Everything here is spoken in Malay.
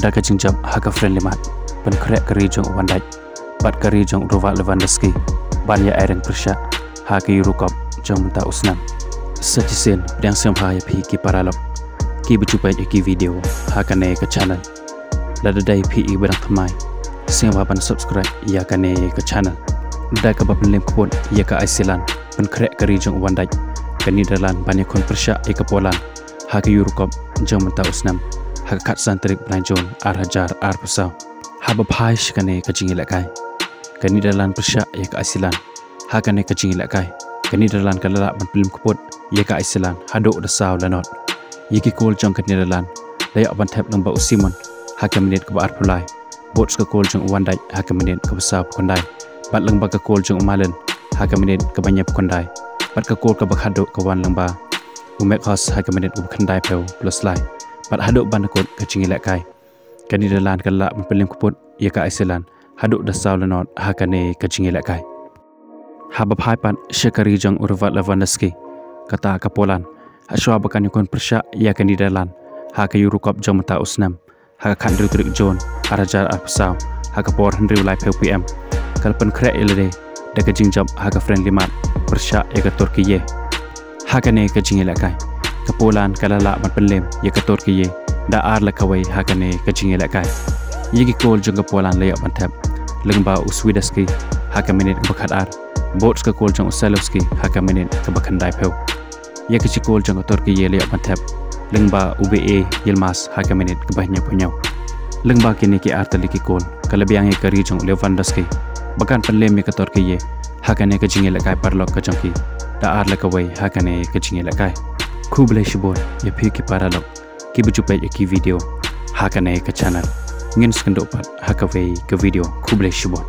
Daka jingjop haka friendly mat pynkhreh kari jong Dijk bat kari jong Lewandowski ban ya ereng pyrshah haka yurukop jong menta usnam sajisen pedang semha ya pi ki paralok ki berjumpa ki video haka ne ke channel lada dai pi berang thamai semha ban subscribe ya kane ke channel Daka ba penlem kupon ya ka Iceland pynkhreh kari jong Dijk kani dalan ban yakun pyrshah e kapolan haka yurukop jong menta usnam haka kat santrik belanjon hajar pasau haba phaish kane ka jingi lakai kani dalan pyrshah ya ka Iceland haka ne ka jingi lakai kani dalan kalala ban film kupot ya ka Iceland hado da saw lanot yiki kol jong kani dalan layak ban tap lamba usimon haka menit ka bar pulai bots ka kol jong Dijk haka menit ka besar kondai bat lamba ka kol jong malen haka menit ka banyap kondai bat ka kol ka bakhado ka wan lamba umek khos haka menit ka khandai peu plus lai bat hado ban ka ka jingi lakai kani dalan kalala ban film kupot ya ka Iceland hado da saw lanot haka ne ka jingi lakai haba phai pan shekari jong Lewandowski kata kapolan aswa bakan yakon pyrshah ya kani dalan haka yurukop jong mata usnam haka khandru trik jon hajar pasau haka por hendri lai pm kal pynkhreh ilade daga jingjop haka friendly mat pyrshah ya ka Turkiye haka ne ka jingi lakai kapolan kalala ban penlem ya ka Turkiye da ar la kawai haka ne ka jingi lakai yigi kol jong kapolan layak ban tap lengba Lewandowski haka menit bakat ar bots ka kol jong Lewandowski haka menit ka bakhandai peu ya ka chikol jong Turkiye layak ban tap lengba UBE Yilmaz haka menit ka bahnya punyau lengba kini ki artali ki kol kalabiang ka ri jong Lewandowski bakan penlem ya ka Turkiye haka ne ka jingi lakai parlok ka jongki da ar la kawai haka ne ka jingi lakai kuble shibon ya pi ki paralok ki berjumpa ki video haka ne ka channel ngin skendo pat haka ve ke video kuble shibon